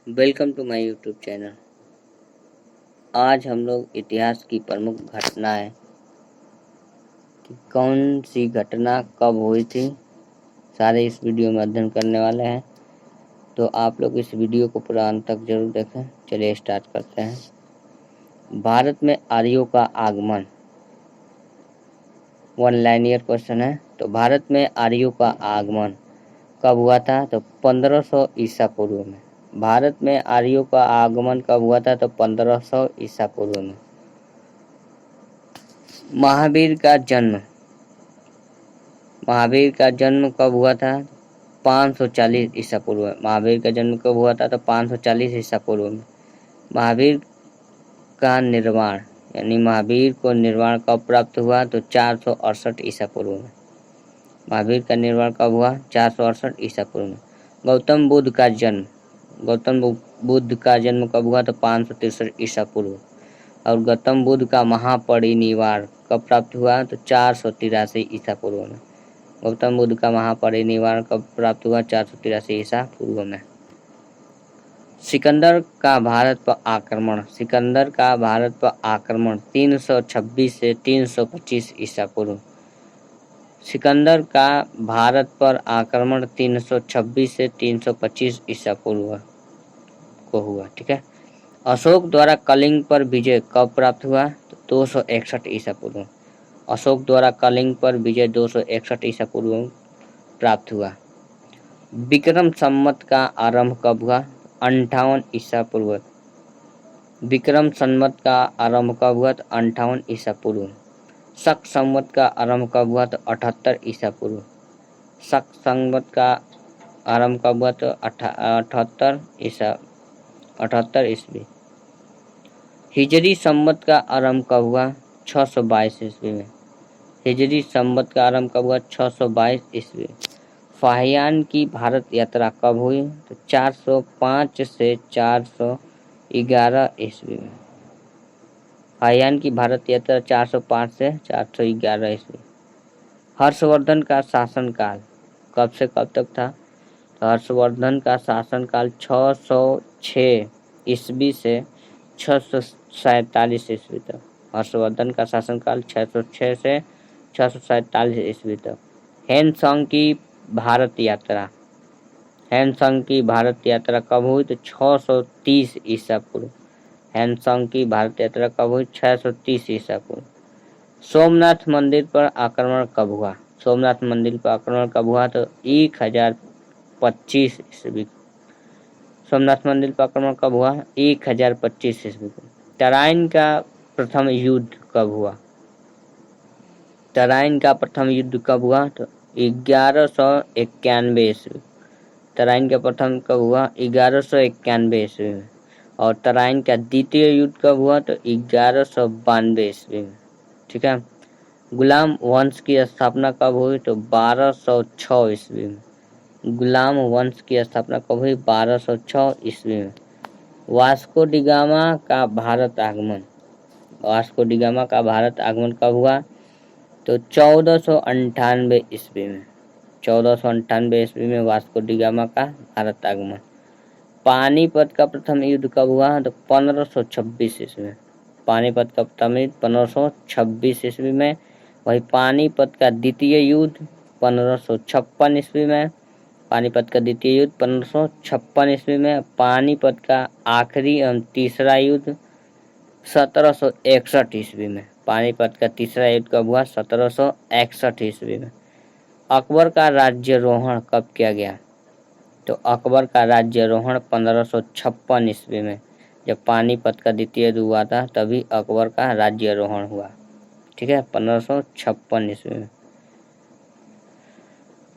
Welcome to my YouTube channel. आज हम लोग इतिहास की प्रमुख घटनाएं कि कौन सी घटना कब हुई थी सारे इस वीडियो में अध्ययन करने वाले हैं। तो आप लोग इस वीडियो को पूरा अंत तक जरूर देखें। चलिए स्टार्ट करते हैं। भारत में आर्यों का आगमन, वन लाइनियर क्वेश्चन है। तो भारत में आर्यों का आगमन कब हुआ था? तो 1500 ईसा पूर्व में। भारत में आर्यों का आगमन कब हुआ था? तो 1500 ईसा पूर्व में। महावीर का जन्म कब हुआ था? 540 ईसा पूर्व में। महावीर का जन्म कब हुआ था? तो 540 ईसा पूर्व में। महावीर का निर्वाण यानी महावीर को निर्वाण कब प्राप्त हुआ? तो 468 ईसा पूर्व में। महावीर का निर्वाण कब हुआ? 468 ईसा पूर्व में। गौतम बुद्ध का जन्म कब हुआ? तो 563 ईसा पूर्व। और गौतम बुद्ध का महापरिनिर्वाण कब प्राप्त हुआ? तो 483 ईसा पूर्व में। गौतम बुद्ध का महापरिनिर्वाण कब प्राप्त हुआ? 483 ईसा पूर्व में। सिकंदर का भारत पर आक्रमण 326 से 325 ईसा पूर्व। सिकंदर का भारत पर आक्रमण 326 से 325 ईसा पूर्व को हुआ। ठीक है। अशोक द्वारा कलिंग पर विजय कब प्राप्त हुआ? तो 261 ईसा पूर्व। अशोक द्वारा कलिंग पर विजय 261 ईसा पूर्व प्राप्त हुआ। विक्रम संवत का आरंभ कब हुआ? 58 ईसा पूर्व। विक्रम संवत का आरंभ कब हुआ? तो 58 ईसा पूर्व। शक संवत का आरंभ कब हुआ? तो 78 ईसा पूर्व। शक संवत का आरंभ कब हुआ? तो 78 ईस्वी। हिजरी संवत का आरंभ कब हुआ? 622 ईस्वी में। हिजरी संवत का आरंभ कब हुआ? 622 ईस्वी। फाहियान की भारत यात्रा कब हुई? तो 405 से 411 ईस्वी में। फाहियान की भारत यात्रा 405 से 411 ईस्वी। हर्षवर्धन का शासनकाल कब से कब तक था? तो हर्षवर्धन का शासनकाल 606 ईस्वी से 647 ईस्वी तक। हर्षवर्धन का शासनकाल 606 से 647 ईस्वी तक। हैनसांग की भारत यात्रा कब हुई? तो 630 ईसा पूर्व। हैनसांग की भारत यात्रा कब हुई? 630 ईसा पूर्व। सोमनाथ मंदिर पर आक्रमण कब हुआ? सोमनाथ मंदिर पर आक्रमण कब हुआ? तो 1025 ईस्वी। सोमनाथ मंदिर पर आक्रमण कब हुआ? 1025 ईस्वी को। तराइन का प्रथम युद्ध कब हुआ? तराइन का प्रथम युद्ध कब हुआ? तो 1191 ईस्वी। तराइन का प्रथम कब हुआ? 1191 ईस्वी में। और तराइन का द्वितीय युद्ध कब हुआ? तो 1192 ईस्वी में। ठीक है। गुलाम वंश की स्थापना कब हुई? तो 1206 ईस्वी में। गुलाम वंश की स्थापना कब हुई? 1206 ईस्वी में। वास्को डी गामा का भारत आगमन कब हुआ? तो 1498 ईस्वी में। 1498 ईस्वी में वास्को डी गामा का भारत आगमन। पानीपत का प्रथम युद्ध कब हुआ? तो 1526 ईस्वी में। पानीपत का प्रथम युद्ध 1526 ईस्वी में। वही पानीपत का द्वितीय युद्ध 1556 ईस्वी में। पानीपत का द्वितीय युद्ध 1556 ईस्वी में। पानीपत का आखिरी एवं तीसरा युद्ध 1761 ईस्वी में। पानीपत का तीसरा युद्ध कब हुआ? 1761 ईस्वी में। अकबर का राज्यारोहण कब किया गया? तो अकबर का राज्यारोहण 1556 ईस्वी में। जब पानीपत का द्वितीय युद्ध हुआ था तभी अकबर का राज्यारोहण हुआ। ठीक है, 1556 ईस्वी में।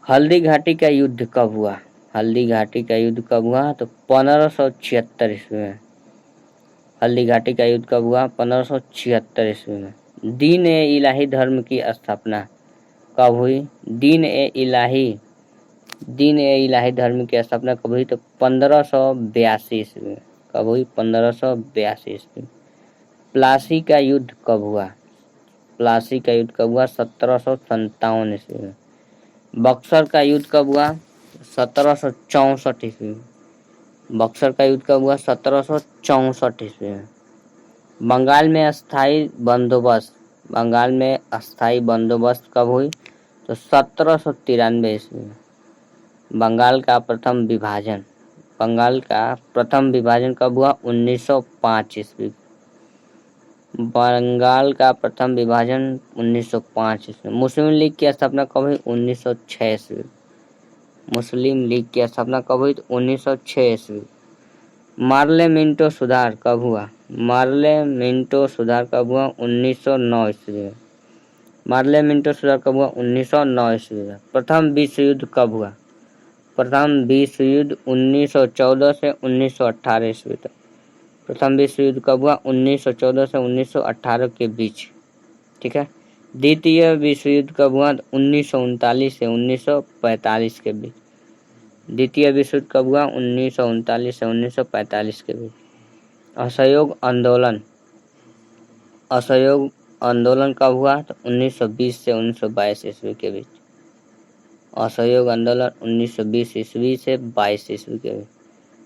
हल्दी घाटी का युद्ध कब हुआ? हल्दी घाटी का युद्ध कब हुआ? तो 1576 ईस्वी में। हल्दी घाटी का युद्ध कब हुआ? 1576 ईस्वी में। दीन ए इलाही धर्म की स्थापना कब हुई? दीन ए इलाही धर्म की स्थापना कब हुई? तो 1582 ईस्वी में। कब हुई? 1582 ईस्वी में। प्लासी का युद्ध कब हुआ? 1757 ईस्वी में। बक्सर का युद्ध कब हुआ? 1764 ईस्वी में। बक्सर का युद्ध कब हुआ? 1764 ईस्वी में। बंगाल में अस्थाई बंदोबस्त कब हुई? तो 1793 ईस्वी में। बंगाल का प्रथम विभाजन कब हुआ? 1905 ईस्वी। बंगाल का प्रथम विभाजन 1905 ईस्वी। मुस्लिम लीग की स्थापना कब हुई? 1906 ईस्वी। मुस्लिम लीग की स्थापना कब हुई? 1906 ईस्वी। मार्ले मिंटो सुधार कब हुआ? मार्ले मिंटो सुधार कब हुआ? 1909 ईस्वी में। मार्ले मिंटो सुधार कब हुआ? 1909 ईस्वी में। प्रथम विश्व युद्ध कब हुआ? प्रथम विश्व युद्ध 1914 से 1918 ईस्वी तक। प्रथम विश्व युद्ध कब हुआ? 1914 से 1918 के बीच। ठीक है। द्वितीय विश्व युद्ध कब हुआ? 1939 से 1945 के बीच। द्वितीय विश्व युद्ध कब हुआ? 1939 से 1945 के बीच। असहयोग आंदोलन कब हुआ? तो 1920 से 1922 ईस्वी के बीच। असहयोग आंदोलन 1920 ईस्वी से 22 ईस्वी के बीच।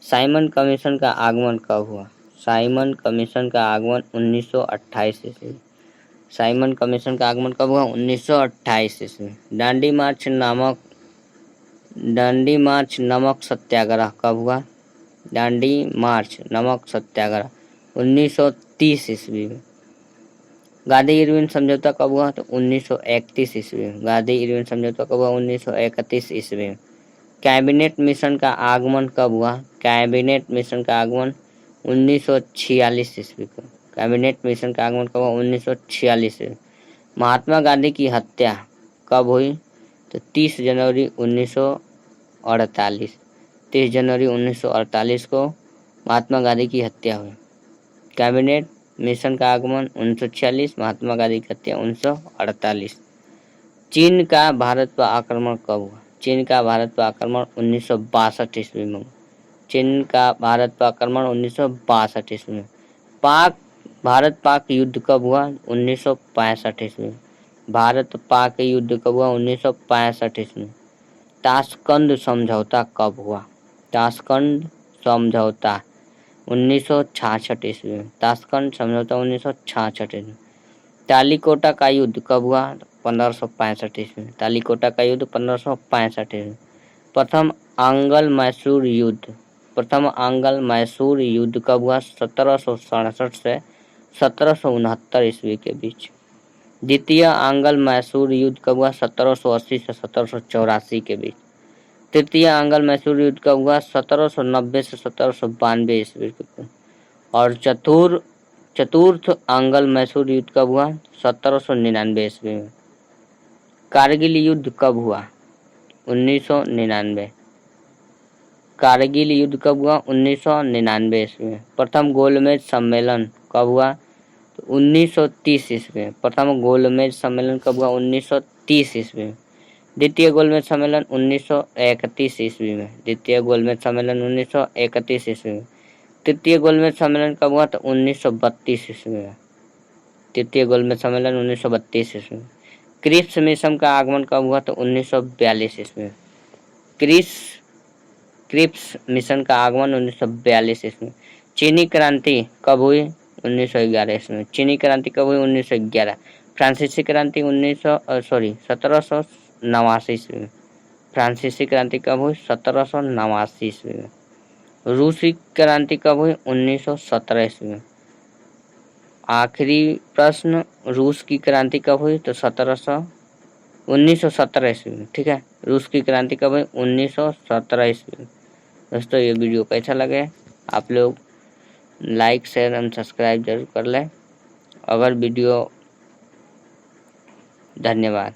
साइमन कमीशन का आगमन कब हुआ? साइमन कमीशन का आगमन 1928 ईस्वी। साइमन कमीशन का आगमन कब हुआ? 1928 ईस्वी। दांडी मार्च नमक सत्याग्रह कब हुआ? दांडी मार्च नमक सत्याग्रह 1930 ईस्वी में। गांधी इरविन समझौता कब हुआ? तो 1931 ईस्वी में। गांधी इरविन समझौता कब हुआ? 1931 ईस्वी में। कैबिनेट मिशन का आगमन कब हुआ? कैबिनेट मिशन का आगमन 1946 ईस्वी को। कैबिनेट मिशन का आगमन कब हुआ? 1946 में। महात्मा गांधी की हत्या कब हुई? तो 30 जनवरी 1948। 30 जनवरी 1948 को महात्मा गांधी की हत्या हुई। कैबिनेट मिशन का आगमन 1946, महात्मा गांधी की हत्या 1948। चीन का भारत पर आक्रमण कब हुआ? चीन का भारत पर आक्रमण 1962 ईस्वी में। चीन का भारत पर आक्रमण 1962 ईस्वी में। भारत पाक युद्ध कब हुआ? 1965 ईस्वी में। भारत पाक युद्ध कब हुआ? 1965 ईस्वी में। ताशकंद समझौता कब हुआ? ताशकंद समझौता 1966 ईस्वी में। ताशकंद समझौता 1966 ईस्वी में। तालीकोटा का युद्ध कब हुआ? 1565 ईस्वी में। तालीकोटा का युद्ध 1565 ईस्वी में। प्रथम आंग्ल मैसूर युद्ध कब हुआ? 1767 से 1769 ईस्वी के बीच। द्वितीय आंग्ल मैसूर युद्ध कब हुआ? 1780 से 1784 के बीच। तृतीय आंग्ल मैसूर युद्ध कब हुआ? 1790 से 1792 ईस्वी के। और चतुर्थ आंग्ल मैसूर युद्ध कब हुआ? 1799 ईस्वी में। कारगिल युद्ध कब हुआ? 1999। कारगिल युद्ध कब हुआ? 1999 ईस्वी में। प्रथम गोलमेज सम्मेलन कब हुआ? तो 1930 ईस्वी में। प्रथम गोलमेज सम्मेलन कब हुआ? 1930 ईस्वी में। द्वितीय गोलमेज सम्मेलन 1931 ईस्वी में। द्वितीय गोलमेज सम्मेलन 1931 ईस्वी में। तृतीय गोलमेज सम्मेलन कब हुआ? तो 1932 ईस्वी में। तृतीय गोलमेज सम्मेलन 1932 ईस्वी में। क्रिप्स मिशन का आगमन कब हुआ? तो 1942 ईस्वी में। क्रिप्स मिशन का आगमन 1942 ईस्वी में। चीनी क्रांति कब हुई? 1911 ईस्वी में। चीनी क्रांति कब हुई? 1911। फ्रांसीसी क्रांति 1789 ईस्वी में। फ्रांसीसी क्रांति कब हुई? 1789 ईस्वी में। रूसी क्रांति कब हुई? 1917 ईस्वी में। आखिरी प्रश्न, रूस की क्रांति कब हुई? तो 1917 ईस्वी में। ठीक है। रूस की क्रांति कब हुई? 1917 ईस्वी में। दोस्तों ये वीडियो कैसा लगे आप लोग लाइक शेयर एंड सब्सक्राइब जरूर कर लें। अगर वीडियो धन्यवाद।